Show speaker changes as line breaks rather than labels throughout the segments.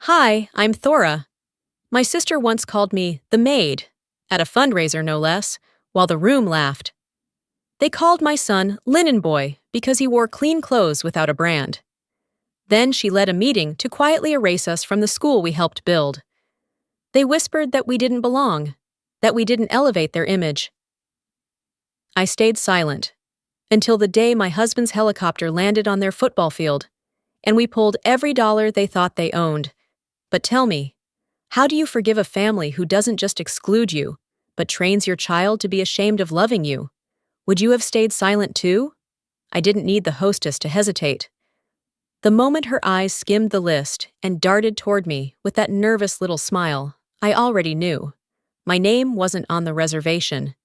Hi, I'm Thora. My sister once called me the Maid, at a fundraiser no less, while the room laughed. They called my son Linen Boy because he wore clean clothes without a brand. Then she led a meeting to quietly erase us from the school we helped build. They whispered that we didn't belong, that we didn't elevate their image. I stayed silent until the day my husband's helicopter landed on their football field, and we pulled every dollar they thought they owned. But tell me, how do you forgive a family who doesn't just exclude you, but trains your child to be ashamed of loving you? Would you have stayed silent too? I didn't need the hostess to hesitate. The moment her eyes skimmed the list and darted toward me with that nervous little smile, I already knew. My name wasn't on the reservation.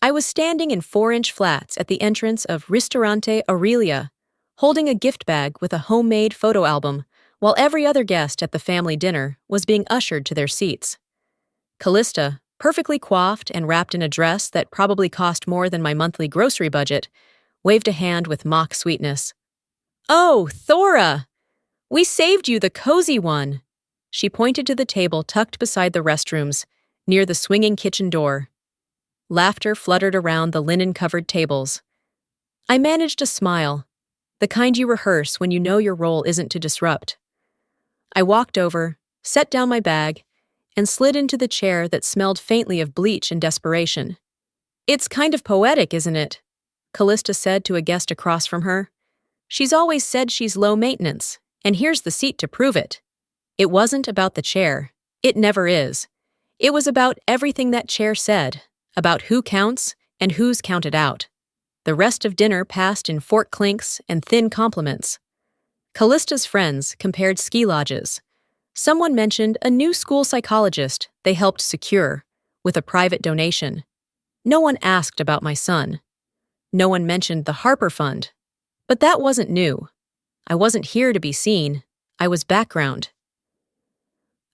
I was standing in 4-inch flats at the entrance of Ristorante Aurelia, holding a gift bag with a homemade photo album, while every other guest at the family dinner was being ushered to their seats. Kalista, perfectly coiffed and wrapped in a dress that probably cost more than my monthly grocery budget, waved a hand with mock sweetness. "Oh, Thora! We saved you the cozy one!" She pointed to the table tucked beside the restrooms, near the swinging kitchen door. Laughter fluttered around the linen-covered tables. I managed a smile, the kind you rehearse when you know your role isn't to disrupt. I walked over, set down my bag, and slid into the chair that smelled faintly of bleach and desperation. "It's kind of poetic, isn't it?" Kalista said to a guest across from her. "She's always said she's low maintenance, and here's the seat to prove it." It wasn't about the chair. It never is. It was about everything that chair said, about who counts and who's counted out. The rest of dinner passed in fork clinks and thin compliments. Kalista's friends compared ski lodges. Someone mentioned a new school psychologist they helped secure, with a private donation. No one asked about my son. No one mentioned the Harper Fund. But that wasn't new. I wasn't here to be seen. I was background.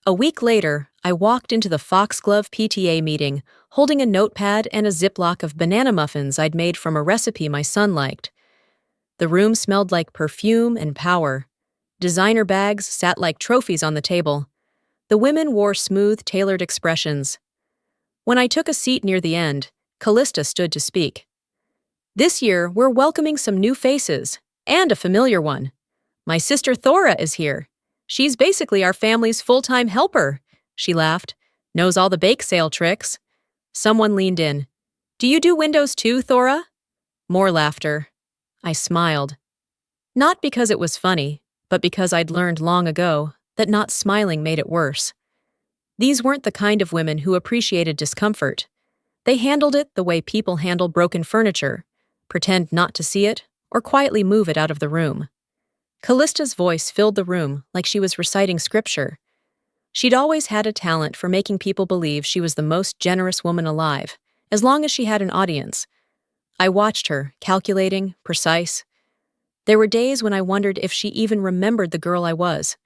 A week later, I walked into the Foxglove PTA meeting, holding a notepad and a Ziploc of banana muffins I'd made from a recipe my son liked. The room smelled like perfume and power. Designer bags sat like trophies on the table. The women wore smooth, tailored expressions. When I took a seat near the end, Kalista stood to speak. "This year, we're welcoming some new faces, and a familiar one. My sister Thora is here. She's basically our family's full-time helper," she laughed. "Knows all the bake sale tricks." Someone leaned in. "Do you do windows too, Thora?" More laughter. I smiled. Not because it was funny, but because I'd learned long ago that not smiling made it worse. These weren't the kind of women who appreciated discomfort. They handled it the way people handle broken furniture, pretend not to see it, or quietly move it out of the room. Kalista's voice filled the room like she was reciting scripture. She'd always had a talent for making people believe she was the most generous woman alive, as long as she had an audience. I watched her, calculating, precise. There were days when I wondered if she even remembered the girl I was,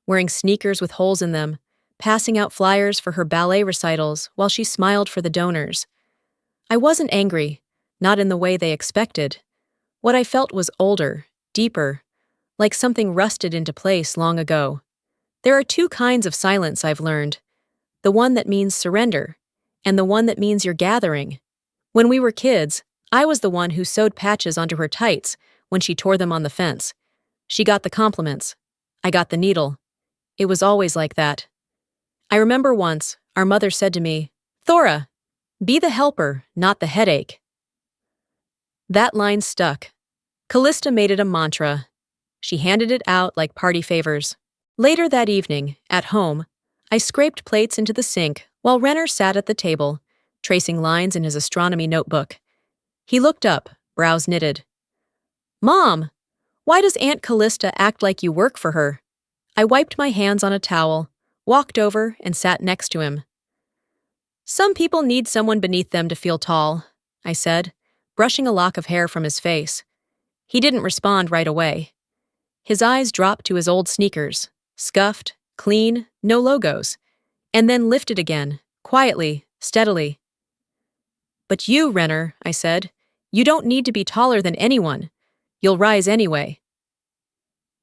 wearing sneakers with holes in them, passing out flyers for her ballet recitals while she smiled for the donors. I wasn't angry, not in the way they expected. What I felt was older, deeper, like something rusted into place long ago. There are two kinds of silence I've learned, the one that means surrender, and the one that means you're gathering. When we were kids, I was the one who sewed patches onto her tights when she tore them on the fence. She got the compliments. I got the needle. It was always like that. I remember once, our mother said to me, "Thora, be the helper, not the headache." That line stuck. Kalista made it a mantra. She handed it out like party favors. Later that evening, at home, I scraped plates into the sink while Renner sat at the table, tracing lines in his astronomy notebook. He looked up, brows knitted. "Mom, why does Aunt Kalista act like you work for her?" I wiped my hands on a towel, walked over, and sat next to him. "Some people need someone beneath them to feel tall," I said, brushing a lock of hair from his face. He didn't respond right away. His eyes dropped to his old sneakers, scuffed, clean, no logos, and then lifted again, quietly, steadily. "But you, Renner," I said, "you don't need to be taller than anyone. You'll rise anyway."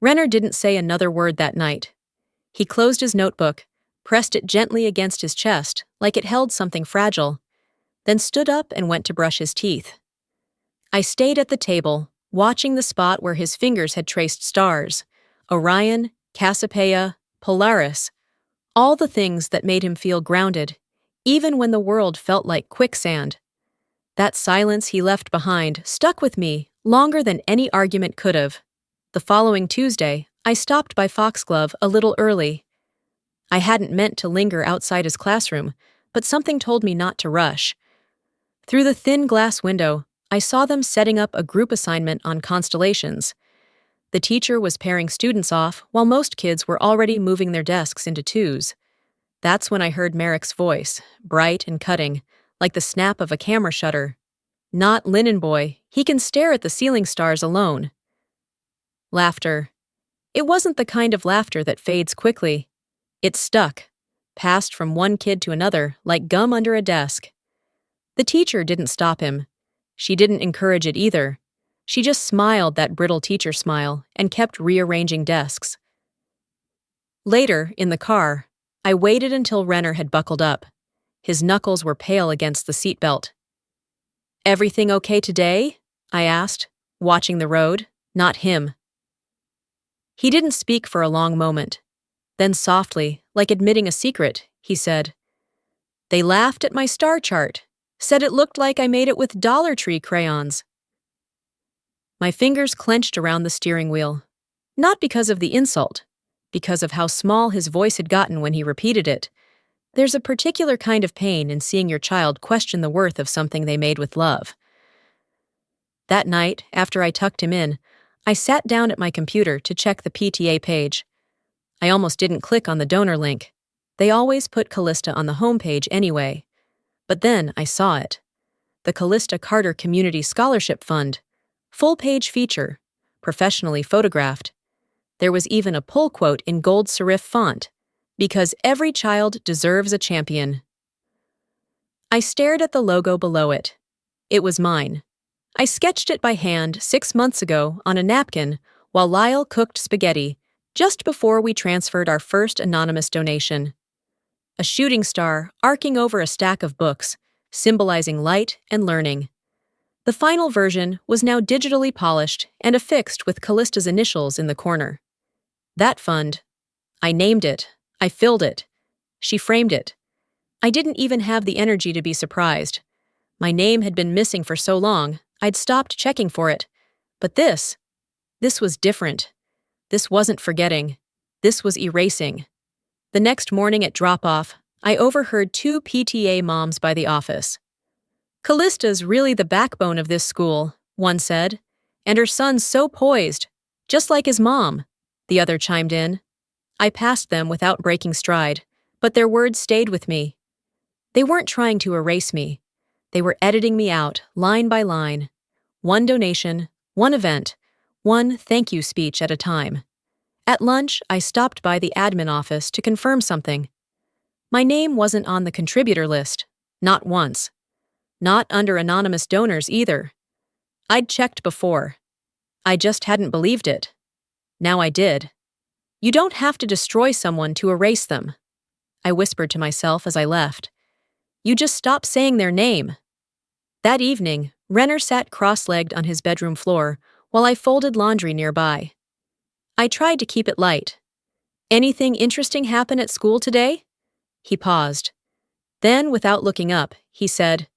Renner didn't say another word that night. He closed his notebook, pressed it gently against his chest like it held something fragile, then stood up and went to brush his teeth. I stayed at the table, watching the spot where his fingers had traced stars, Orion, Cassiopeia, Polaris, all the things that made him feel grounded, even when the world felt like quicksand. That silence he left behind stuck with me longer than any argument could have. The following Tuesday, I stopped by Foxglove a little early. I hadn't meant to linger outside his classroom, but something told me not to rush. Through the thin glass window, I saw them setting up a group assignment on constellations. The teacher was pairing students off while most kids were already moving their desks into twos. That's when I heard Merrick's voice, bright and cutting, like the snap of a camera shutter. Not Linen Boy, he can stare at the ceiling stars alone. Laughter. It wasn't the kind of laughter that fades quickly. It stuck, passed from one kid to another like gum under a desk. The teacher didn't stop him. She didn't encourage it either. She just smiled that brittle teacher smile and kept rearranging desks. Later, in the car, I waited until Renner had buckled up. His knuckles were pale against the seatbelt. "Everything okay today?" I asked, watching the road, not him. He didn't speak for a long moment. Then softly, like admitting a secret, he said, "They laughed at my star chart, said it looked like I made it with Dollar Tree crayons." My fingers clenched around the steering wheel, not because of the insult, because of how small his voice had gotten when he repeated it. There's a particular kind of pain in seeing your child question the worth of something they made with love. That night, after I tucked him in, I sat down at my computer to check the PTA page. I almost didn't click on the donor link. They always put Kalista on the homepage anyway. But then I saw it. The Kalista Carter Community Scholarship Fund. Full-page feature. Professionally photographed. There was even a pull quote in gold serif font. "Because every child deserves a champion." I stared at the logo below it. It was mine. I sketched it by hand 6 months ago on a napkin while Lyle cooked spaghetti, just before we transferred our first anonymous donation. A shooting star arcing over a stack of books, symbolizing light and learning. The final version was now digitally polished and affixed with Kalista's initials in the corner. That fund. I named it. I filled it. She framed it. I didn't even have the energy to be surprised. My name had been missing for so long, I'd stopped checking for it. But this was different. This wasn't forgetting. This was erasing. The next morning at drop-off, I overheard 2 PTA moms by the office. "Kalista's really the backbone of this school," one said, "and her son's so poised, just like his mom," the other chimed in. I passed them without breaking stride, but their words stayed with me. They weren't trying to erase me. They were editing me out, line by line. One donation, one event, one thank you speech at a time. At lunch, I stopped by the admin office to confirm something. My name wasn't on the contributor list, not once. Not under anonymous donors either. I'd checked before. I just hadn't believed it. Now I did. You don't have to destroy someone to erase them, I whispered to myself as I left. You just stop saying their name. That evening, Renner sat cross-legged on his bedroom floor while I folded laundry nearby. I tried to keep it light. "Anything interesting happen at school today?" He paused. Then, without looking up, he said,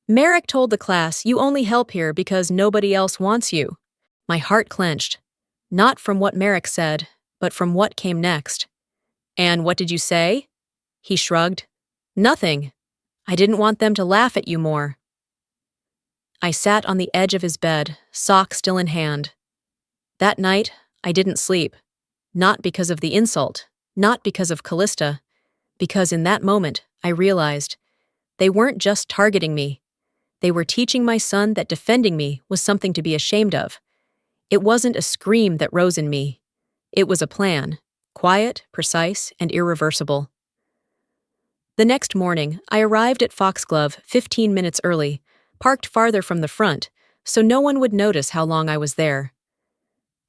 "Merrick told the class you only help here because nobody else wants you." My heart clenched. Not from what Merrick said, but from what came next. "And what did you say?" He shrugged. "Nothing. I didn't want them to laugh at you more." I sat on the edge of his bed, sock still in hand. That night, I didn't sleep. Not because of the insult, not because of Kalista, because in that moment, I realized they weren't just targeting me. They were teaching my son that defending me was something to be ashamed of. It wasn't a scream that rose in me. It was a plan, quiet, precise, and irreversible. The next morning, I arrived at Foxglove 15 minutes early, parked farther from the front, so no one would notice how long I was there.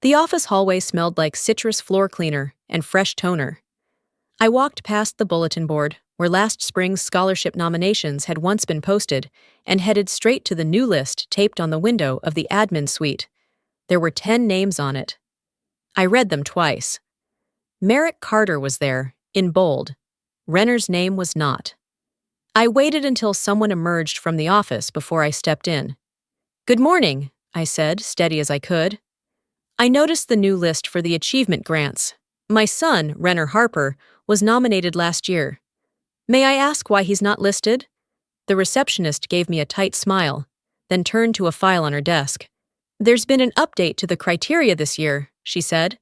The office hallway smelled like citrus floor cleaner and fresh toner. I walked past the bulletin board, where last spring's scholarship nominations had once been posted, and headed straight to the new list taped on the window of the admin suite. There were 10 names on it. I read them twice. Merrick Carter was there, in bold. Renner's name was not. I waited until someone emerged from the office before I stepped in. "Good morning," I said, steady as I could. I noticed the new list for the achievement grants. My son, Renner Harper, was nominated last year. "May I ask why he's not listed?" The receptionist gave me a tight smile, then turned to a file on her desk. "There's been an update to the criteria this year," she said.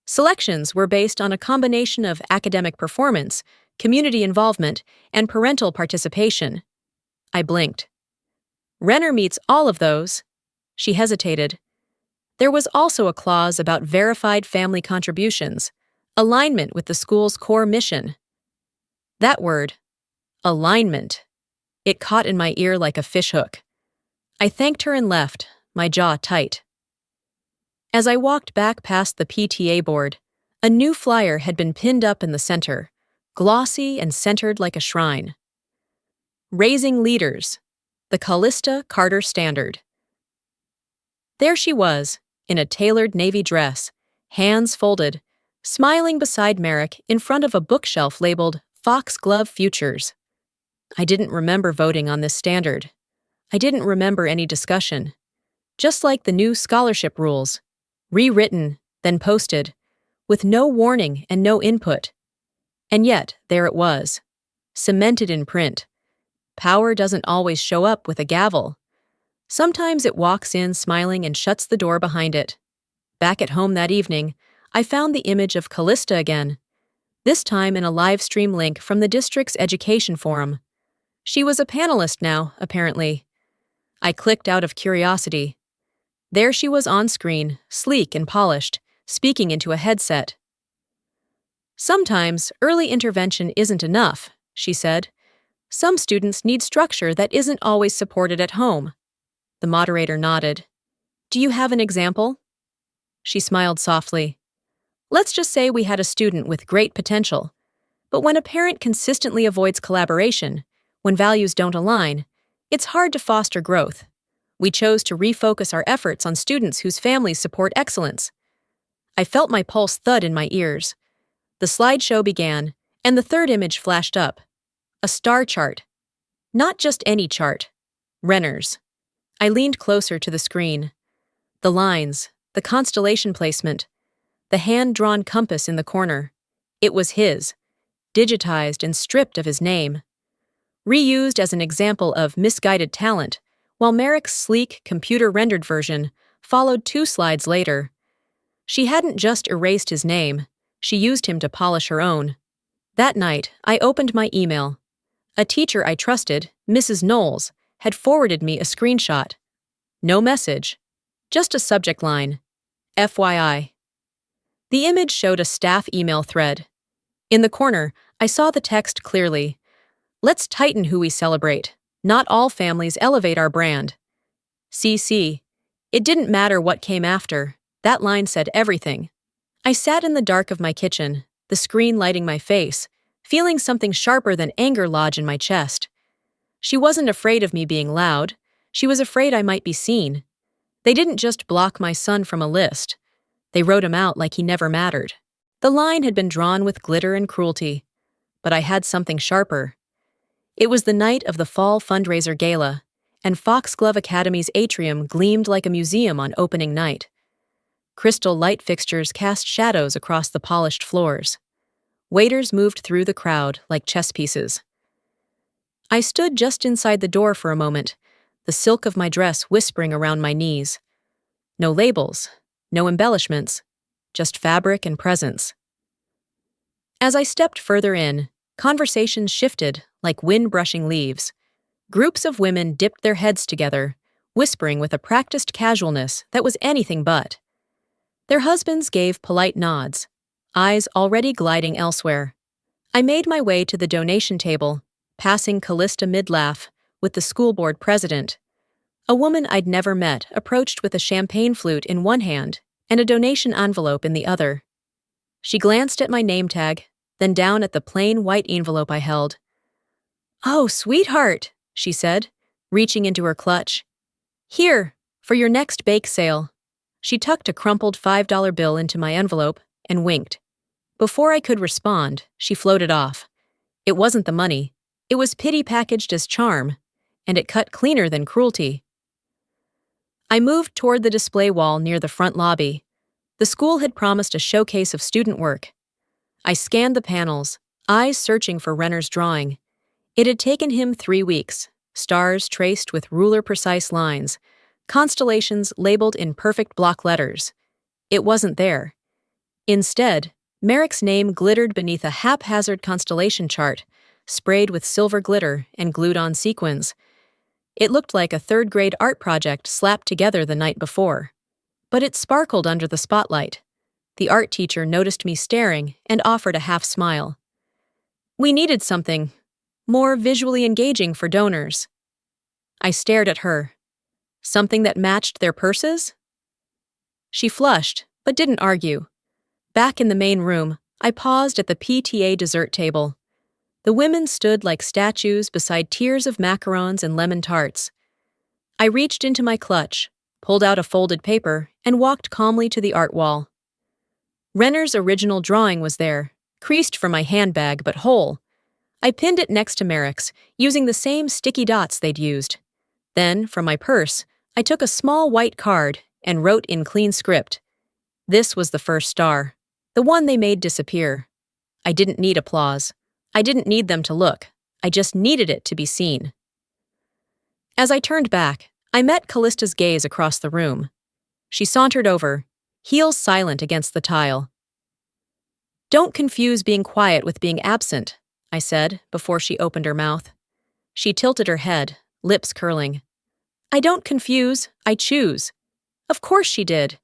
"Selections were based on a combination of academic performance, community involvement, and parental participation." I blinked. "Renner meets all of those." She hesitated. "There was also a clause about verified family contributions, alignment with the school's core mission." That word, alignment. It caught in my ear like a fishhook. I thanked her and left, my jaw tight. As I walked back past the PTA board, a new flyer had been pinned up in the center, glossy and centered like a shrine. "Raising Leaders, the Kalista Carter Standard." There she was, in a tailored navy dress, hands folded, smiling beside Merrick in front of a bookshelf labeled Foxglove Futures. I didn't remember voting on this standard. I didn't remember any discussion. Just like the new scholarship rules, rewritten, then posted, with no warning and no input. And yet, there it was, cemented in print. Power doesn't always show up with a gavel. Sometimes it walks in smiling and shuts the door behind it. Back at home that evening, I found the image of Kalista again, this time in a live stream link from the district's education forum. She was a panelist now, apparently. I clicked out of curiosity. There she was on screen, sleek and polished, speaking into a headset. "Sometimes early intervention isn't enough," she said. "Some students need structure that isn't always supported at home." The moderator nodded. "Do you have an example?" She smiled softly. "Let's just say we had a student with great potential. But when a parent consistently avoids collaboration, when values don't align, it's hard to foster growth. We chose to refocus our efforts on students whose families support excellence." I felt my pulse thud in my ears. The slideshow began, and the third image flashed up. A star chart. Not just any chart. Renner's. I leaned closer to the screen. The lines, the constellation placement, the hand-drawn compass in the corner. It was his, digitized and stripped of his name. Reused as an example of misguided talent, while Merrick's sleek, computer-rendered version followed 2 slides later. She hadn't just erased his name, she used him to polish her own. That night, I opened my email. A teacher I trusted, Mrs. Knowles, had forwarded me a screenshot. No message, just a subject line, FYI. The image showed a staff email thread. In the corner, I saw the text clearly. "Let's tighten who we celebrate. Not all families elevate our brand." CC. It didn't matter what came after. That line said everything. I sat in the dark of my kitchen, the screen lighting my face, feeling something sharper than anger lodge in my chest. She wasn't afraid of me being loud. She was afraid I might be seen. They didn't just block my son from a list. They wrote him out like he never mattered. The line had been drawn with glitter and cruelty. But I had something sharper. It was the night of the fall fundraiser gala, and Foxglove Academy's atrium gleamed like a museum on opening night. Crystal light fixtures cast shadows across the polished floors. Waiters moved through the crowd like chess pieces. I stood just inside the door for a moment, the silk of my dress whispering around my knees. No labels, no embellishments, just fabric and presence. As I stepped further in, conversations shifted like wind brushing leaves. Groups of women dipped their heads together, whispering with a practiced casualness that was anything but. Their husbands gave polite nods, eyes already gliding elsewhere. I made my way to the donation table, passing Kalista mid-laugh with the school board president. A woman I'd never met approached with a champagne flute in one hand and a donation envelope in the other. She glanced at my name tag, then down at the plain white envelope I held. "Oh, sweetheart," she said, reaching into her clutch. "Here, for your next bake sale." She tucked a crumpled $5 bill into my envelope and winked. Before I could respond, she floated off. It wasn't the money. It was pity packaged as charm, and it cut cleaner than cruelty. I moved toward the display wall near the front lobby. The school had promised a showcase of student work. I scanned the panels, eyes searching for Renner's drawing. It had taken him 3 weeks, stars traced with ruler-precise lines, constellations labeled in perfect block letters. It wasn't there. Instead, Merrick's name glittered beneath a haphazard constellation chart, sprayed with silver glitter and glued on sequins. It looked like a third-grade art project slapped together the night before. But it sparkled under the spotlight. The art teacher noticed me staring and offered a half smile. We needed something more visually engaging for donors. I stared at her. Something that matched their purses? She flushed, but didn't argue. Back in the main room, I paused at the PTA dessert table. The women stood like statues beside tiers of macarons and lemon tarts. I reached into my clutch, pulled out a folded paper, and walked calmly to the art wall. Renner's original drawing was there, creased from my handbag but whole. I pinned it next to Merrick's, using the same sticky dots they'd used. Then, from my purse, I took a small white card and wrote in clean script. This was the first star, the one they made disappear. I didn't need applause. I didn't need them to look. I just needed it to be seen. As I turned back, I met Kalista's gaze across the room. She sauntered over, heels silent against the tile. "Don't confuse being quiet with being absent," I said before she opened her mouth. She tilted her head, lips curling. "I don't confuse, I choose." Of course she did.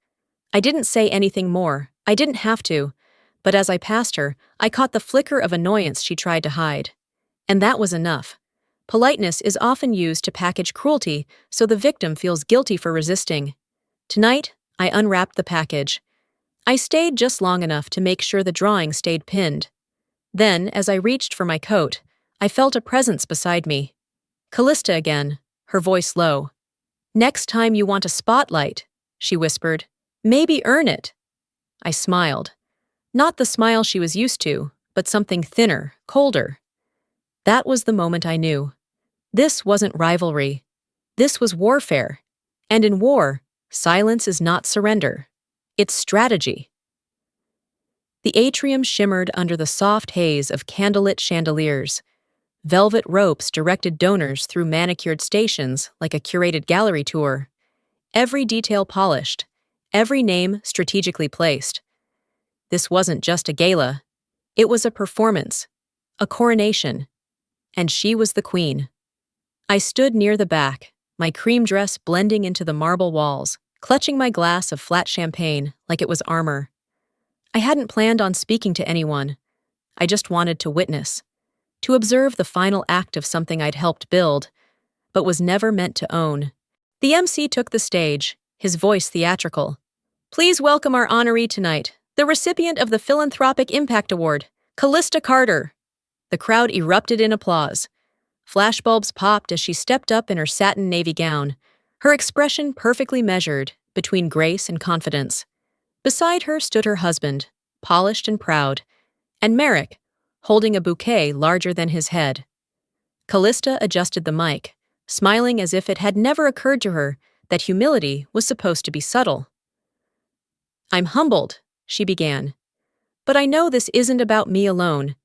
I didn't say anything more. I didn't have to. But as I passed her, I caught the flicker of annoyance she tried to hide. And that was enough. Politeness is often used to package cruelty so the victim feels guilty for resisting. Tonight, I unwrapped the package. I stayed just long enough to make sure the drawing stayed pinned. Then, as I reached for my coat, I felt a presence beside me. Kalista again, her voice low. "Next time you want a spotlight," she whispered, "maybe earn it." I smiled. Not the smile she was used to, but something thinner, colder. That was the moment I knew. This wasn't rivalry. This was warfare. And in war, silence is not surrender. It's strategy. The atrium shimmered under the soft haze of candlelit chandeliers. Velvet ropes directed donors through manicured stations like a curated gallery tour. Every detail polished, every name strategically placed. This wasn't just a gala. It was a performance, a coronation. And she was the queen. I stood near the back, my cream dress blending into the marble walls, clutching my glass of flat champagne like it was armor. I hadn't planned on speaking to anyone. I just wanted to witness, to observe the final act of something I'd helped build, but was never meant to own. The MC took the stage, his voice theatrical. "Please welcome our honoree tonight, the recipient of the Philanthropic Impact Award, Kalista Carter." The crowd erupted in applause. Flashbulbs popped as she stepped up in her satin navy gown, her expression perfectly measured between grace and confidence. Beside her stood her husband, polished and proud, and Merrick, holding a bouquet larger than his head. Kalista adjusted the mic, smiling as if it had never occurred to her that humility was supposed to be subtle. "I'm humbled," she began. "But I know this isn't about me alone.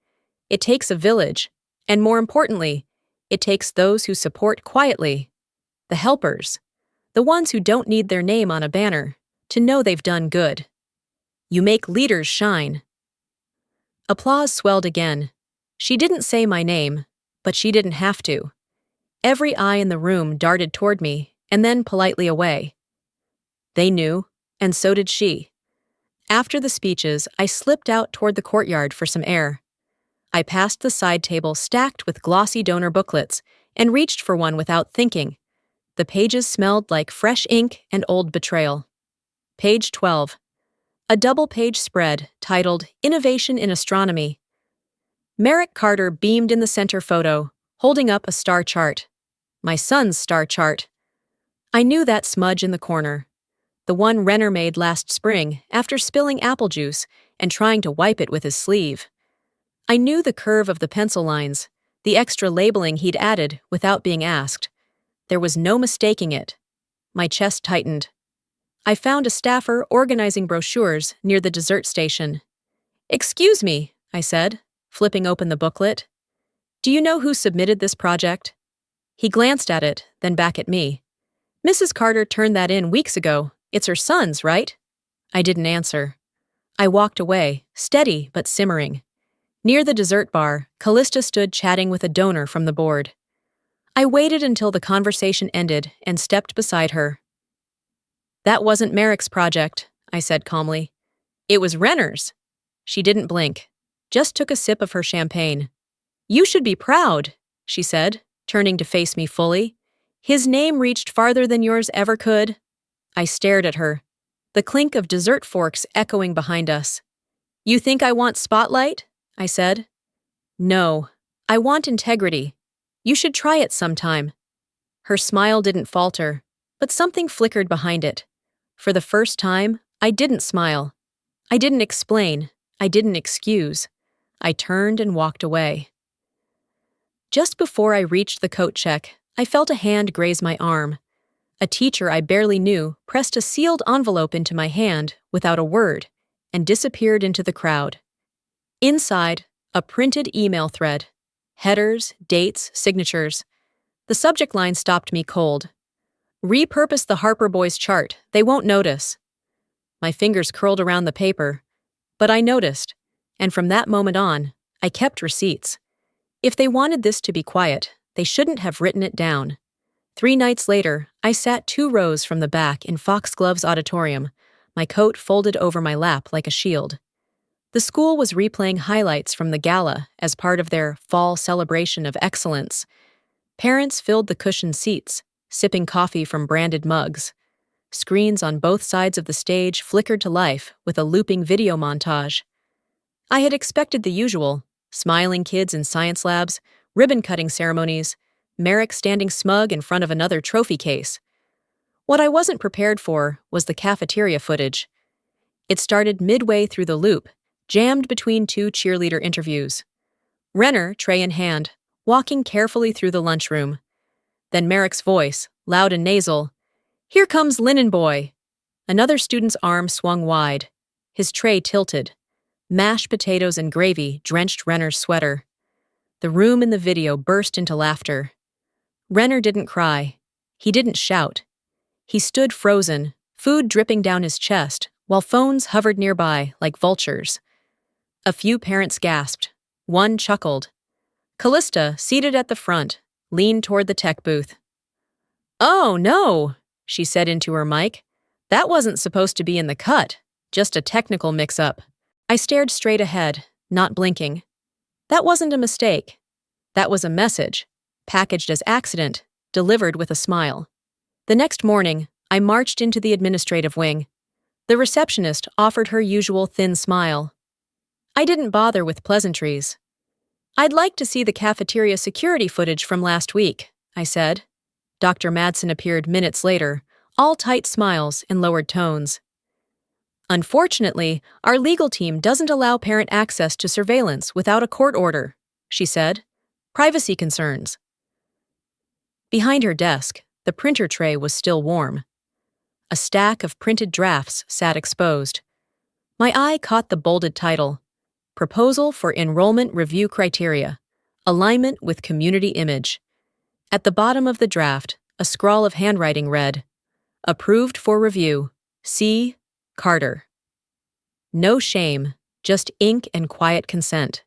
It takes a village, and more importantly, it takes those who support quietly. The helpers, the ones who don't need their name on a banner to know they've done good. You make leaders shine." Applause swelled again. She didn't say my name, but she didn't have to. Every eye in the room darted toward me, and then politely away. They knew, and so did she. After the speeches, I slipped out toward the courtyard for some air. I passed the side table stacked with glossy donor booklets and reached for one without thinking. The pages smelled like fresh ink and old betrayal. Page 12. A double-page spread titled Innovation in Astronomy. Merrick Carter beamed in the center photo, holding up a star chart. My son's star chart. I knew that smudge in the corner. The one Renner made last spring after spilling apple juice and trying to wipe it with his sleeve. I knew the curve of the pencil lines, the extra labeling he'd added without being asked. There was no mistaking it. My chest tightened. I found a staffer organizing brochures near the dessert station. "Excuse me," I said, flipping open the booklet. "Do you know who submitted this project?" He glanced at it, then back at me. "Mrs. Carter turned that in weeks ago. It's her son's, right?" I didn't answer. I walked away, steady but simmering. Near the dessert bar, Kalista stood chatting with a donor from the board. I waited until the conversation ended and stepped beside her. "That wasn't Merrick's project," I said calmly. "It was Renner's." She didn't blink, just took a sip of her champagne. "You should be proud," she said, turning to face me fully. "His name reached farther than yours ever could." I stared at her, the clink of dessert forks echoing behind us. "You think I want spotlight?" I said. "No, I want integrity. You should try it sometime." Her smile didn't falter, but something flickered behind it. For the first time, I didn't smile. I didn't explain. I didn't excuse. I turned and walked away. Just before I reached the coat check, I felt a hand graze my arm. A teacher I barely knew pressed a sealed envelope into my hand without a word and disappeared into the crowd. Inside, a printed email thread. Headers, dates, signatures. The subject line stopped me cold. "Repurpose the Harper boys' chart. They won't notice." My fingers curled around the paper, but I noticed, and from that moment on, I kept receipts. If they wanted this to be quiet, they shouldn't have written it down. 3 nights later, I sat 2 rows from the back in Foxglove's auditorium, my coat folded over my lap like a shield. The school was replaying highlights from the gala as part of their fall celebration of excellence. Parents filled the cushioned seats, sipping coffee from branded mugs. Screens on both sides of the stage flickered to life with a looping video montage. I had expected the usual: smiling kids in science labs, ribbon-cutting ceremonies, Merrick standing smug in front of another trophy case. What I wasn't prepared for was the cafeteria footage. It started midway through the loop, jammed between 2 cheerleader interviews. Renner, tray in hand, walking carefully through the lunchroom. Then Merrick's voice, loud and nasal, "Here comes Linen Boy." Another student's arm swung wide. His tray tilted. Mashed potatoes and gravy drenched Renner's sweater. The room in the video burst into laughter. Renner didn't cry. He didn't shout. He stood frozen, food dripping down his chest, while phones hovered nearby like vultures. A few parents gasped. One chuckled. Kalista, seated at the front, leaned toward the tech booth. "Oh, no," she said into her mic. "That wasn't supposed to be in the cut, just a technical mix-up." I stared straight ahead, not blinking. That wasn't a mistake. That was a message, packaged as accident, delivered with a smile. The next morning, I marched into the administrative wing. The receptionist offered her usual thin smile. I didn't bother with pleasantries. "I'd like to see the cafeteria security footage from last week," I said. Dr. Madsen appeared minutes later, all tight smiles and lowered tones. "Unfortunately, our legal team doesn't allow parent access to surveillance without a court order," she said. "Privacy concerns." Behind her desk, the printer tray was still warm. A stack of printed drafts sat exposed. My eye caught the bolded title, Proposal for Enrollment Review Criteria, Alignment with Community Image. At the bottom of the draft, a scrawl of handwriting read, Approved for review, C. Carter. No shame, just ink and quiet consent.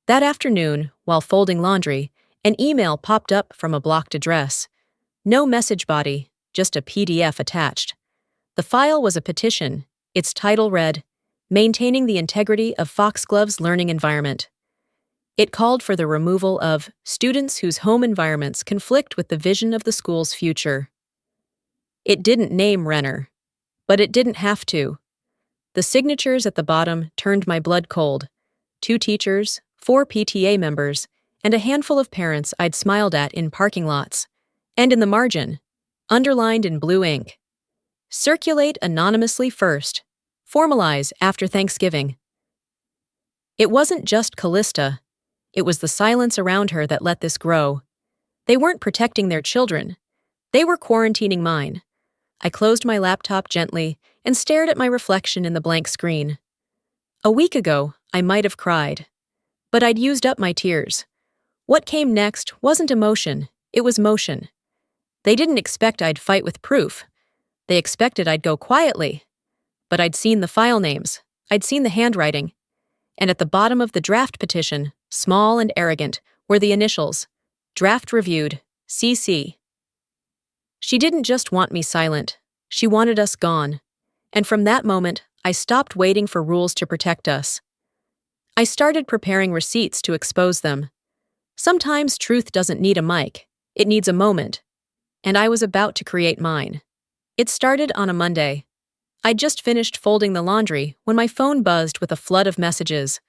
That afternoon, while folding laundry, an email popped up from a blocked address. No message body, just a PDF attached. The file was a petition. Its title read, Maintaining the Integrity of Foxglove's Learning Environment. It called for the removal of students whose home environments conflict with the vision of the school's future. It didn't name Renner, but it didn't have to. The signatures at the bottom turned my blood cold. 2 teachers, 4 PTA members, and a handful of parents I'd smiled at in parking lots. And in the margin, underlined in blue ink, circulate anonymously first, formalize after Thanksgiving. It wasn't just Kalista. It was the silence around her that let this grow. They weren't protecting their children. They were quarantining mine. I closed my laptop gently and stared at my reflection in the blank screen. A week ago, I might have cried. But I'd used up my tears. What came next wasn't emotion, it was motion. They didn't expect I'd fight with proof. They expected I'd go quietly. But I'd seen the file names, I'd seen the handwriting. And at the bottom of the draft petition, small and arrogant, were the initials, draft reviewed, CC. She didn't just want me silent, she wanted us gone. And from that moment, I stopped waiting for rules to protect us. I started preparing receipts to expose them. Sometimes truth doesn't need a mic, it needs a moment. And I was about to create mine. It started on a Monday. I'd just finished folding the laundry when my phone buzzed with a flood of messages.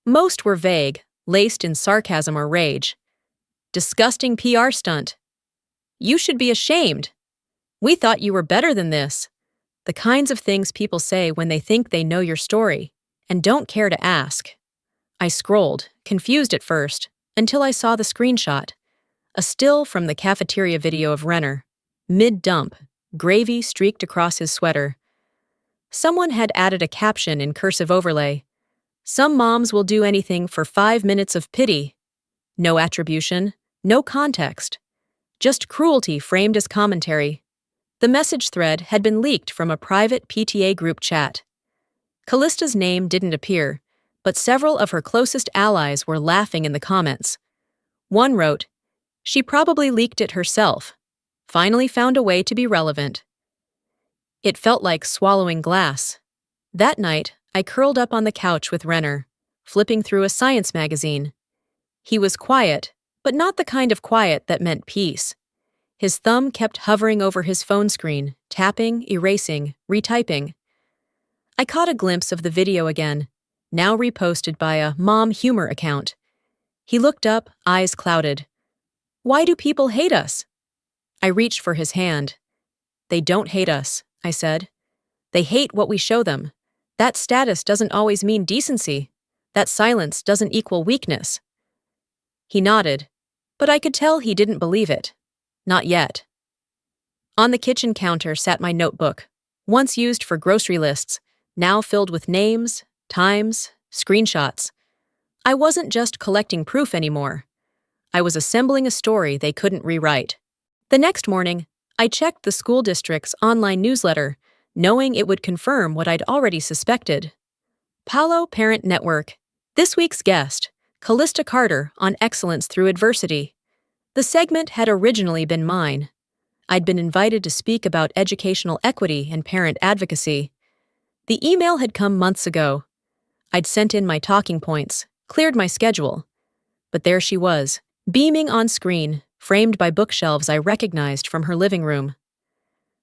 Most were vague, laced in sarcasm or rage. Disgusting PR stunt. You should be ashamed. We thought you were better than this. The kinds of things people say when they think they know your story and don't care to ask. I scrolled, confused at first, until I saw the screenshot. A still from the cafeteria video of Renner. Mid-dump, gravy streaked across his sweater. Someone had added a caption in cursive overlay. Some moms will do anything for 5 minutes of pity. No attribution, no context. Just cruelty framed as commentary. The message thread had been leaked from a private PTA group chat. Kalista's name didn't appear, but several of her closest allies were laughing in the comments. One wrote, "She probably leaked it herself. Finally found a way to be relevant." It felt like swallowing glass. That night, I curled up on the couch with Renner, flipping through a science magazine. He was quiet, but not the kind of quiet that meant peace. His thumb kept hovering over his phone screen, tapping, erasing, retyping. I caught a glimpse of the video again, now reposted by a mom humor account. He looked up, eyes clouded. "Why do people hate us?" I reached for his hand. "They don't hate us," I said. "They hate what we show them. That status doesn't always mean decency. That silence doesn't equal weakness." He nodded, but I could tell he didn't believe it. Not yet. On the kitchen counter sat my notebook, once used for grocery lists, now filled with names, times, screenshots. I wasn't just collecting proof anymore. I was assembling a story they couldn't rewrite. The next morning, I checked the school district's online newsletter, knowing it would confirm what I'd already suspected. Palo Parent Network. This week's guest, Kalista Carter on excellence through adversity. The segment had originally been mine. I'd been invited to speak about educational equity and parent advocacy. The email had come months ago. I'd sent in my talking points, cleared my schedule. But there she was, beaming on screen, framed by bookshelves I recognized from her living room.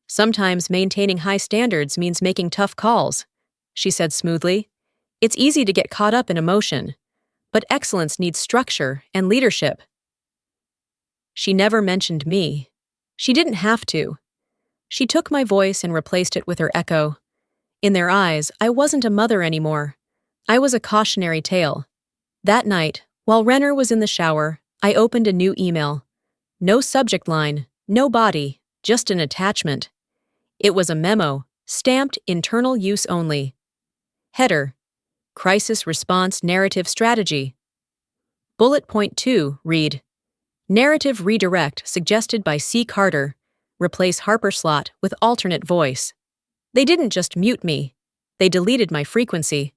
"Sometimes maintaining high standards means making tough calls," she said smoothly. "It's easy to get caught up in emotion, but excellence needs structure and leadership." She never mentioned me. She didn't have to. She took my voice and replaced it with her echo. In their eyes, I wasn't a mother anymore. I was a cautionary tale. That night, while Renner was in the shower, I opened a new email. No subject line, no body, just an attachment. It was a memo, stamped internal use only. Header: Crisis Response Narrative Strategy. Bullet point 2 read: Narrative redirect suggested by C. Carter. Replace Harper slot with alternate voice. They didn't just mute me. They deleted my frequency.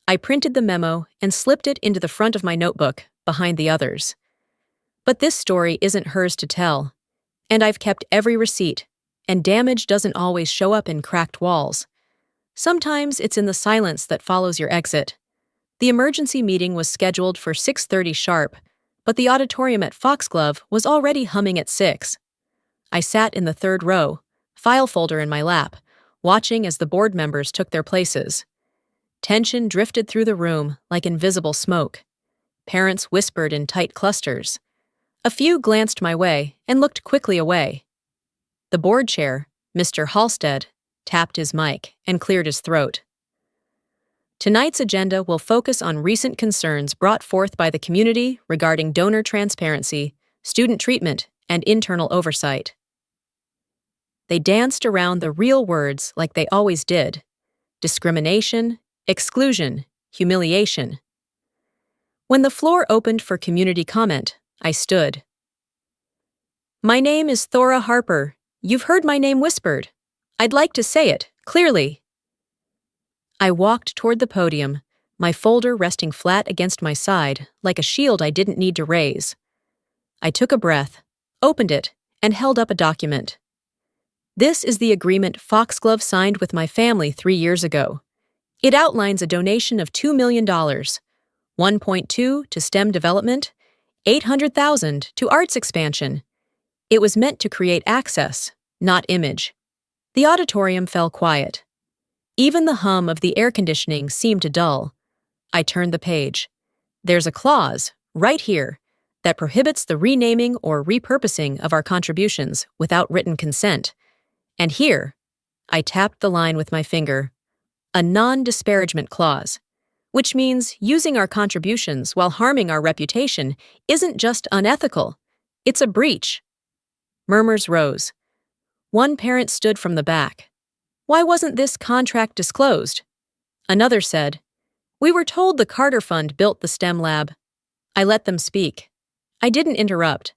I printed the memo and slipped it into the front of my notebook, behind the others. But this story isn't hers to tell. And I've kept every receipt, and damage doesn't always show up in cracked walls. Sometimes it's in the silence that follows your exit. The emergency meeting was scheduled for 6:30 sharp, but the auditorium at Foxglove was already humming at 6. I sat in the third row, file folder in my lap, watching as the board members took their places. Tension drifted through the room like invisible smoke. Parents whispered in tight clusters. A few glanced my way and looked quickly away. The board chair, Mr. Halstead, tapped his mic and cleared his throat. Tonight's agenda will focus on recent concerns brought forth by the community regarding donor transparency, student treatment, and internal oversight. They danced around the real words like they always did: discrimination, exclusion, humiliation. When the floor opened for community comment, I stood. My name is Thora Harper. You've heard my name whispered. I'd like to say it, clearly. I walked toward the podium, my folder resting flat against my side like a shield I didn't need to raise. I took a breath, opened it, and held up a document. This is the agreement Foxglove signed with my family 3 years ago. It outlines a donation of $2 million, $1.2 to STEM development, $800,000 to arts expansion. It was meant to create access, not image. The auditorium fell quiet. Even the hum of the air conditioning seemed to dull. I turned the page. There's a clause, right here, that prohibits the renaming or repurposing of our contributions without written consent. And here, I tapped the line with my finger, a non-disparagement clause, which means using our contributions while harming our reputation isn't just unethical, it's a breach. Murmurs rose. One parent stood from the back. Why wasn't this contract disclosed? Another said, we were told the Carter Fund built the STEM lab. I let them speak. I didn't interrupt.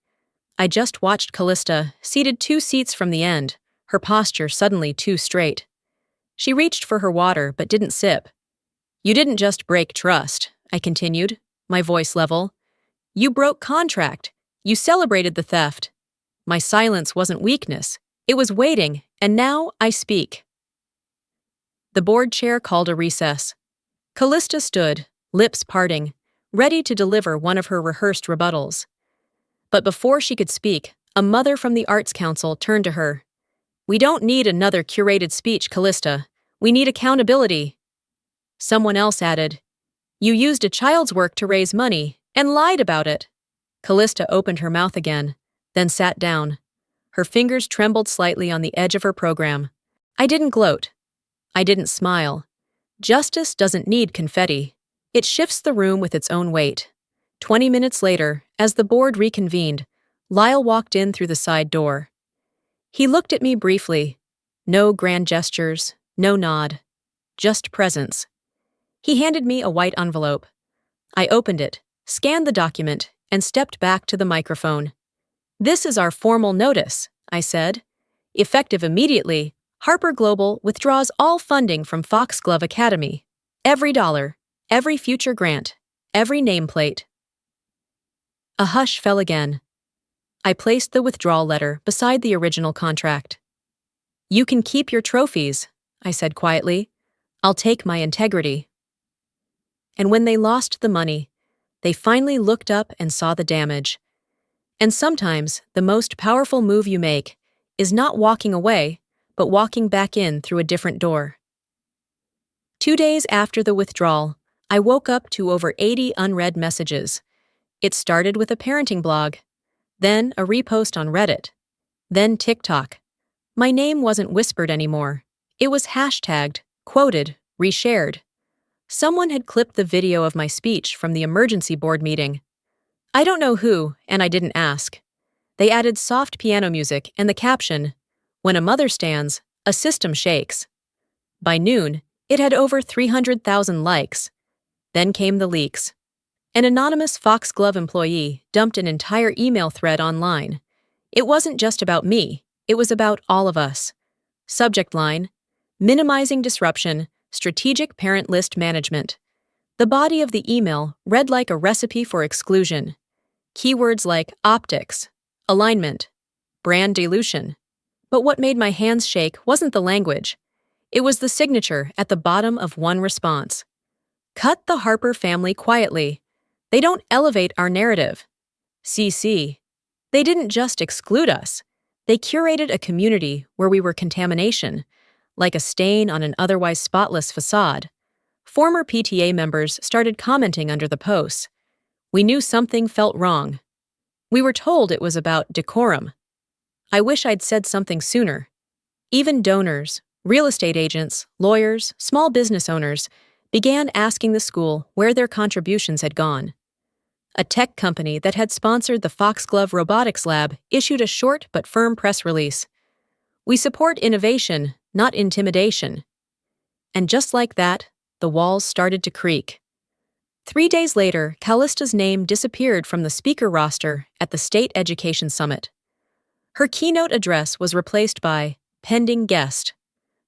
I just watched Kalista, seated 2 seats from the end, her posture suddenly too straight. She reached for her water but didn't sip. You didn't just break trust, I continued, my voice level. You broke contract. You celebrated the theft. My silence wasn't weakness. It was waiting, and now I speak. The board chair called a recess. Kalista stood, lips parting, ready to deliver one of her rehearsed rebuttals. But before she could speak, a mother from the Arts Council turned to her. We don't need another curated speech, Kalista. We need accountability. Someone else added, you used a child's work to raise money and lied about it. Kalista opened her mouth again, then sat down. Her fingers trembled slightly on the edge of her program. I didn't gloat. I didn't smile. Justice doesn't need confetti. It shifts the room with its own weight. 20 minutes later, as the board reconvened, Lyle walked in through the side door. He looked at me briefly. No grand gestures, no nod. Just presence. He handed me a white envelope. I opened it, scanned the document, and stepped back to the microphone. This is our formal notice, I said. Effective immediately, Harper Global withdraws all funding from Foxglove Academy. Every dollar, every future grant, every nameplate. A hush fell again. I placed the withdrawal letter beside the original contract. You can keep your trophies, I said quietly. I'll take my integrity. And when they lost the money, they finally looked up and saw the damage. And sometimes the most powerful move you make is not walking away, but walking back in through a different door. 2 days after the withdrawal, I woke up to over 80 unread messages. It started with a parenting blog, then a repost on Reddit, then TikTok. My name wasn't whispered anymore. It was hashtagged, quoted, reshared. Someone had clipped the video of my speech from the emergency board meeting. I don't know who, and I didn't ask. They added soft piano music and the caption, when a mother stands, a system shakes. By noon, it had over 300,000 likes. Then came the leaks. An anonymous Foxglove employee dumped an entire email thread online. It wasn't just about me, it was about all of us. Subject line, minimizing disruption, strategic parent list management. The body of the email read like a recipe for exclusion. Keywords like optics, alignment, brand dilution. But what made my hands shake wasn't the language. It was the signature at the bottom of one response. Cut the Harper family quietly. They don't elevate our narrative. CC. They didn't just exclude us. They curated a community where we were contamination, like a stain on an otherwise spotless facade. Former PTA members started commenting under the posts. We knew something felt wrong. We were told it was about decorum. I wish I'd said something sooner. Even donors, real estate agents, lawyers, small business owners began asking the school where their contributions had gone. A tech company that had sponsored the Foxglove Robotics Lab issued a short but firm press release. We support innovation, not intimidation. And just like that, the walls started to creak. 3 days later, Kalista's name disappeared from the speaker roster at the State Education Summit. Her keynote address was replaced by pending guest.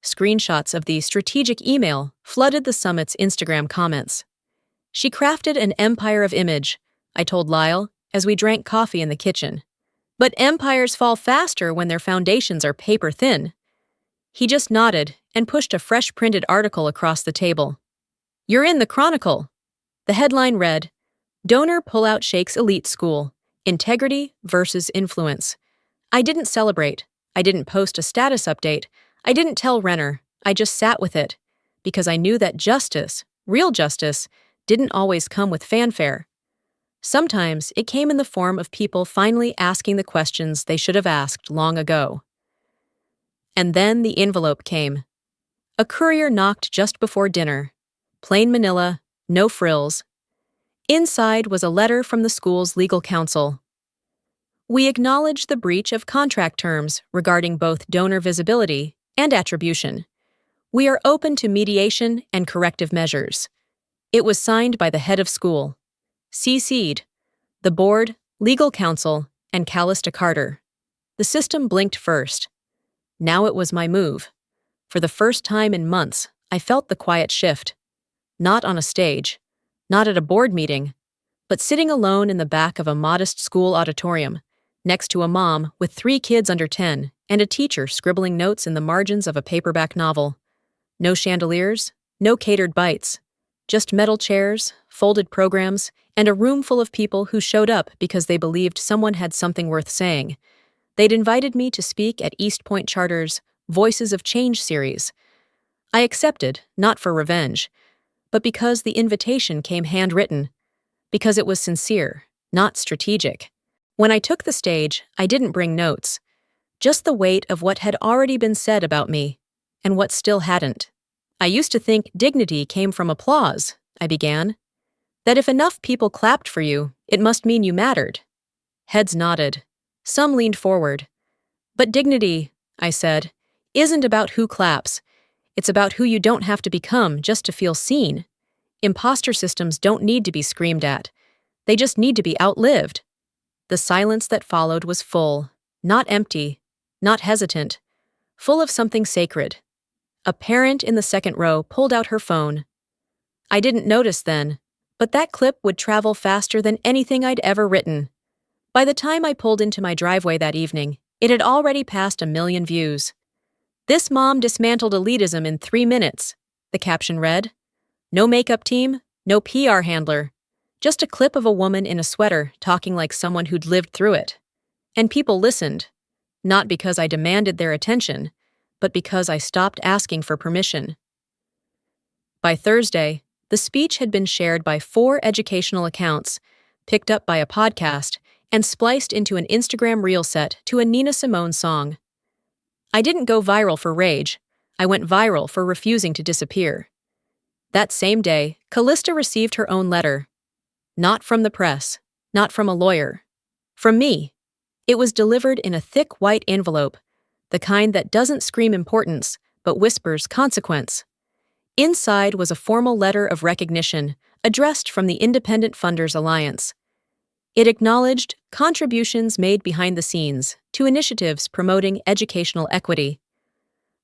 Screenshots of the strategic email flooded the summit's Instagram comments. She crafted an empire of image, I told Lyle as we drank coffee in the kitchen. But empires fall faster when their foundations are paper thin. He just nodded and pushed a fresh printed article across the table. You're in the Chronicle. The headline read, Donor Pullout Shakes Elite School, Integrity versus Influence. I didn't celebrate. I didn't post a status update. I didn't tell Renner. I just sat with it. Because I knew that justice, real justice, didn't always come with fanfare. Sometimes it came in the form of people finally asking the questions they should have asked long ago. And then the envelope came. A courier knocked just before dinner. Plain manila, no frills. Inside was a letter from the school's legal counsel. We acknowledge the breach of contract terms regarding both donor visibility and attribution. We are open to mediation and corrective measures. It was signed by the head of school. CC'd, the board, legal counsel, and Kalista Carter. The system blinked first. Now it was my move. For the first time in months, I felt the quiet shift. Not on a stage, not at a board meeting, but sitting alone in the back of a modest school auditorium, next to a mom with 3 kids under 10 and a teacher scribbling notes in the margins of a paperback novel. No chandeliers, no catered bites, just metal chairs, folded programs, and a room full of people who showed up because they believed someone had something worth saying. They'd invited me to speak at East Point Charter's Voices of Change series. I accepted, not for revenge, but because the invitation came handwritten, because it was sincere, not strategic. When I took the stage, I didn't bring notes, just the weight of what had already been said about me, and what still hadn't. I used to think dignity came from applause, I began. That if enough people clapped for you, it must mean you mattered. Heads nodded. Some leaned forward. But dignity, I said, isn't about who claps. It's about who you don't have to become just to feel seen. Imposter systems don't need to be screamed at. They just need to be outlived. The silence that followed was full, not empty, not hesitant, full of something sacred. A parent in the second row pulled out her phone. I didn't notice then, but that clip would travel faster than anything I'd ever written. By the time I pulled into my driveway that evening, it had already passed 1 million views. This mom dismantled elitism in 3 minutes, the caption read. No makeup team, no PR handler. Just a clip of a woman in a sweater talking like someone who'd lived through it. And people listened, not because I demanded their attention, but because I stopped asking for permission. By Thursday, the speech had been shared by 4 educational accounts, picked up by a podcast, and spliced into an Instagram reel set to a Nina Simone song. I didn't go viral for rage. I went viral for refusing to disappear. That same day, Kalista received her own letter. Not from the press, not from a lawyer. From me. It was delivered in a thick white envelope, the kind that doesn't scream importance, but whispers consequence. Inside was a formal letter of recognition, addressed from the Independent Funders Alliance. It acknowledged contributions made behind the scenes to initiatives promoting educational equity.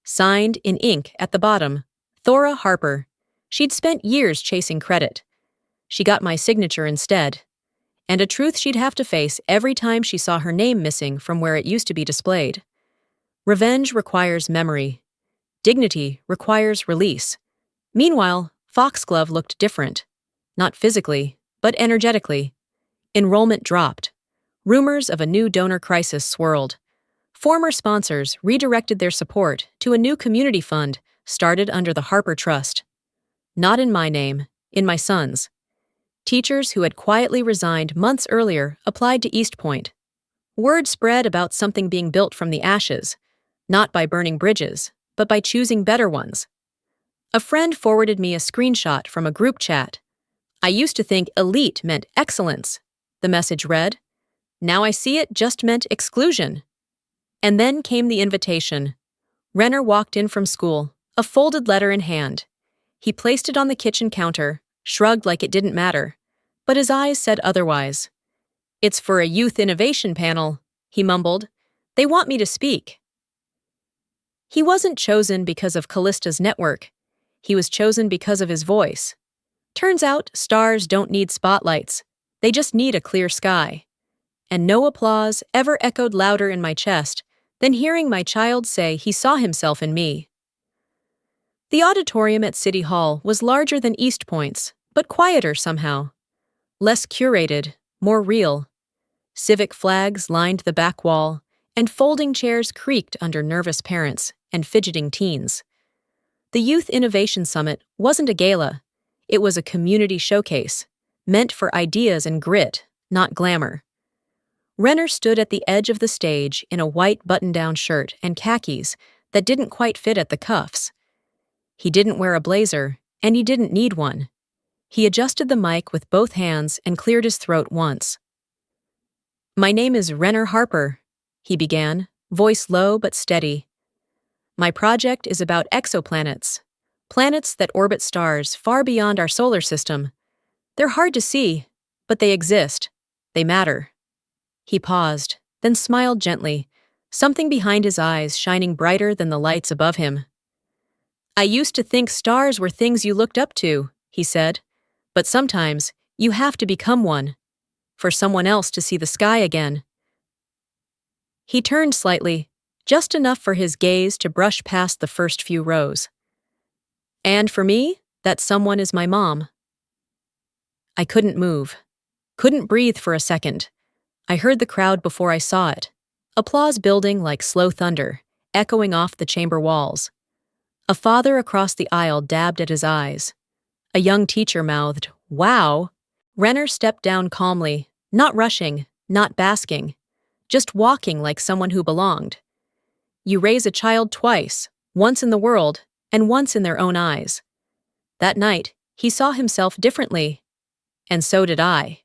Signed in ink at the bottom, Thora Harper. She'd spent years chasing credit. She got my signature instead, and a truth she'd have to face every time she saw her name missing from where it used to be displayed. Revenge requires memory. Dignity requires release. Meanwhile, Foxglove looked different. Not physically, but energetically. Enrollment dropped. Rumors of a new donor crisis swirled. Former sponsors redirected their support to a new community fund started under the Harper Trust. Not in my name, in my son's. Teachers who had quietly resigned months earlier applied to East Point. Word spread about something being built from the ashes, not by burning bridges, but by choosing better ones. A friend forwarded me a screenshot from a group chat. "I used to think elite meant excellence," the message read. "Now I see it just meant exclusion." And then came the invitation. Renner walked in from school, a folded letter in hand. He placed it on the kitchen counter, shrugged like it didn't matter, but his eyes said otherwise. "It's for a youth innovation panel," he mumbled. "They want me to speak." He wasn't chosen because of Kalista's network. He was chosen because of his voice. Turns out stars don't need spotlights. They just need a clear sky. And no applause ever echoed louder in my chest than hearing my child say he saw himself in me. The auditorium at City Hall was larger than East Point's, but quieter somehow. Less curated, more real. Civic flags lined the back wall, and folding chairs creaked under nervous parents and fidgeting teens. The Youth Innovation Summit wasn't a gala. It was a community showcase, meant for ideas and grit, not glamour. Renner stood at the edge of the stage in a white button-down shirt and khakis that didn't quite fit at the cuffs. He didn't wear a blazer, and he didn't need one. He adjusted the mic with both hands and cleared his throat once. "My name is Thora Harper," he began, voice low but steady. "My project is about exoplanets, planets that orbit stars far beyond our solar system. They're hard to see, but they exist. They matter." He paused, then smiled gently, something behind his eyes shining brighter than the lights above him. "I used to think stars were things you looked up to," he said, "but sometimes you have to become one, for someone else to see the sky again." He turned slightly, just enough for his gaze to brush past the first few rows. "And for me, that someone is my mom." I couldn't move, couldn't breathe for a second. I heard the crowd before I saw it, applause building like slow thunder, echoing off the chamber walls. A father across the aisle dabbed at his eyes. A young teacher mouthed, "Wow." Renner stepped down calmly, not rushing, not basking, just walking like someone who belonged. You raise a child twice, once in the world and once in their own eyes. That night, he saw himself differently, and so did I.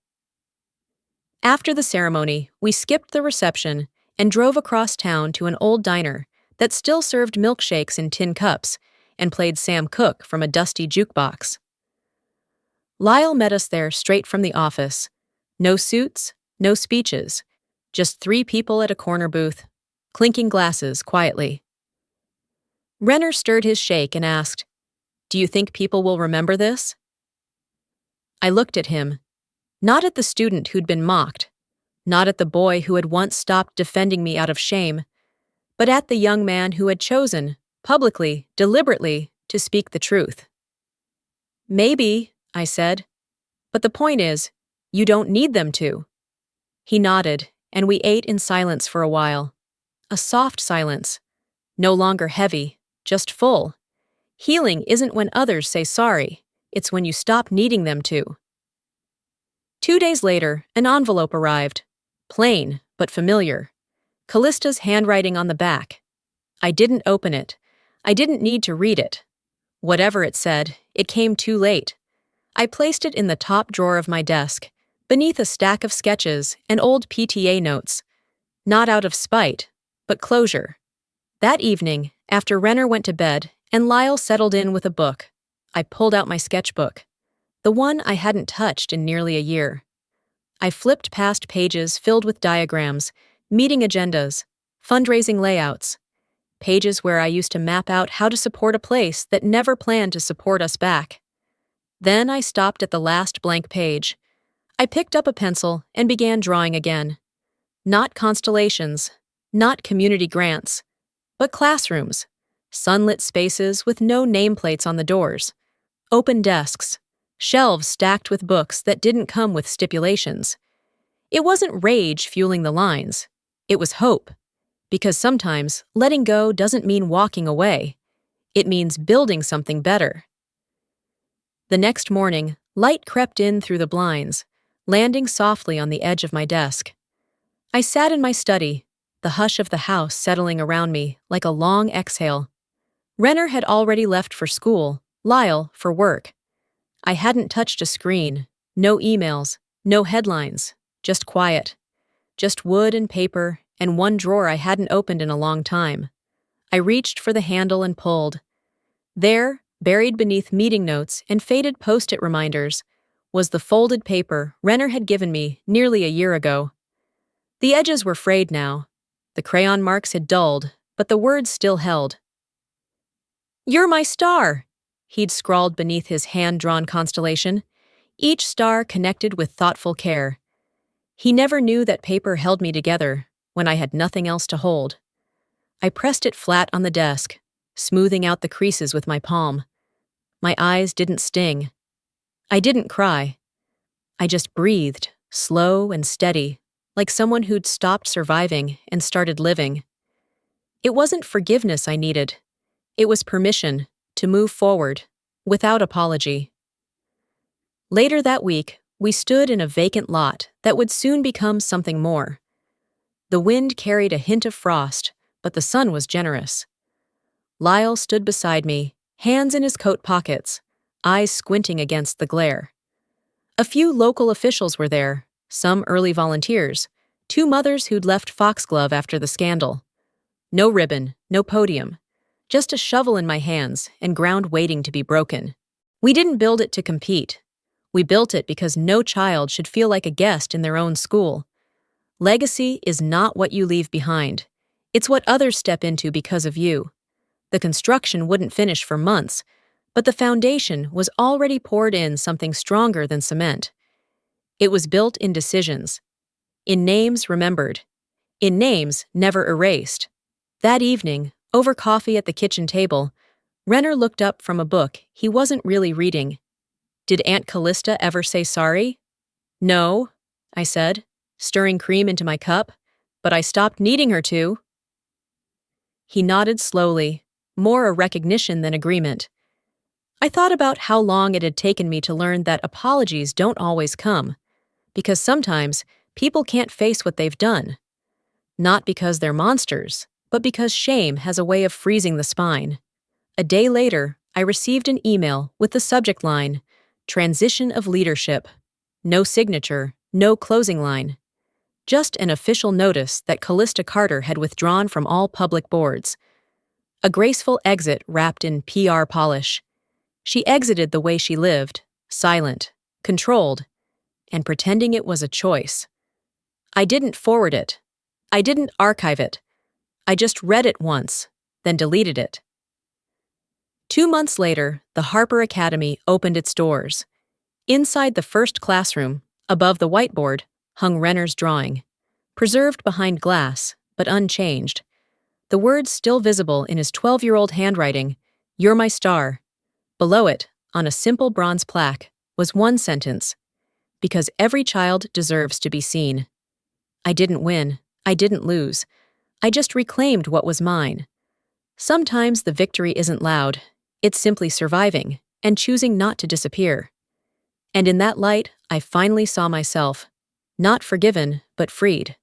After the ceremony, we skipped the reception and drove across town to an old diner that still served milkshakes in tin cups and played Sam Cooke from a dusty jukebox. Lyle met us there straight from the office. No suits, no speeches, just 3 people at a corner booth, clinking glasses quietly. Renner stirred his shake and asked, "Do you think people will remember this?" I looked at him, not at the student who'd been mocked, not at the boy who had once stopped defending me out of shame, but at the young man who had chosen, publicly, deliberately, to speak the truth. "Maybe," I said, "but the point is, you don't need them to." He nodded, and we ate in silence for a while. A soft silence, no longer heavy, just full. Healing isn't when others say sorry, it's when you stop needing them to. 2 days later, an envelope arrived. Plain, but familiar. Kalista's handwriting on the back. I didn't open it. I didn't need to read it. Whatever it said, it came too late. I placed it in the top drawer of my desk, beneath a stack of sketches and old PTA notes. Not out of spite, but closure. That evening, after Renner went to bed and Lyle settled in with a book, I pulled out my sketchbook, the one I hadn't touched in nearly a year. I flipped past pages filled with diagrams, meeting agendas, fundraising layouts, pages where I used to map out how to support a place that never planned to support us back. Then I stopped at the last blank page. I picked up a pencil and began drawing again. Not constellations, not community grants, but classrooms, sunlit spaces with no nameplates on the doors, open desks, shelves stacked with books that didn't come with stipulations. It wasn't rage fueling the lines. It was hope. Because sometimes letting go doesn't mean walking away. It means building something better. The next morning, Light crept in through the blinds, landing softly on the edge of my desk. I sat in my study, the hush of the house settling around me like a long exhale. Renner had already left for school, Lyle for work. I hadn't touched a screen, no emails, no headlines, just quiet. Just wood and paper and one drawer I hadn't opened in a long time. I reached for the handle and pulled. There, buried beneath meeting notes and faded post-it reminders, was the folded paper Renner had given me nearly a year ago. The edges were frayed now. The crayon marks had dulled, but the words still held. "You're my star," he'd scrawled beneath his hand-drawn constellation, each star connected with thoughtful care. He never knew that paper held me together when I had nothing else to hold. I pressed it flat on the desk, smoothing out the creases with my palm. My eyes didn't sting. I didn't cry. I just breathed, slow and steady, like someone who'd stopped surviving and started living. It wasn't forgiveness I needed. It was permission to move forward, without apology. Later that week, we stood in a vacant lot that would soon become something more. The wind carried a hint of frost, but the sun was generous. Lyle stood beside me, hands in his coat pockets, eyes squinting against the glare. A few local officials were there, some early volunteers, 2 mothers who'd left Foxglove after the scandal. No ribbon, no podium, just a shovel in my hands and ground waiting to be broken. We didn't build it to compete. We built it because no child should feel like a guest in their own school. Legacy is not what you leave behind. It's what others step into because of you. The construction wouldn't finish for months, but the foundation was already poured in something stronger than cement. It was built in decisions, in names remembered, in names never erased. That evening, over coffee at the kitchen table, Renner looked up from a book he wasn't really reading. "Did Aunt Kalista ever say sorry?" "No," I said, stirring cream into my cup, "but I stopped needing her to." He nodded slowly, more a recognition than agreement. I thought about how long it had taken me to learn that apologies don't always come, because sometimes people can't face what they've done. Not because they're monsters, but because shame has a way of freezing the spine. A day later, I received an email with the subject line, "Transition of Leadership." No signature, no closing line. Just an official notice that Kalista Carter had withdrawn from all public boards. A graceful exit wrapped in PR polish. She exited the way she lived, silent, controlled, and pretending it was a choice. I didn't forward it. I didn't archive it. I just read it once, then deleted it. 2 months later, the Harper Academy opened its doors. Inside the first classroom, above the whiteboard, hung Renner's drawing, preserved behind glass, but unchanged. The words still visible in his 12-year-old handwriting, "You're my star." Below it, on a simple bronze plaque, was one sentence, "Because every child deserves to be seen." I didn't win. I didn't lose. I just reclaimed what was mine. Sometimes the victory isn't loud. It's simply surviving and choosing not to disappear. And in that light, I finally saw myself, not forgiven, but freed.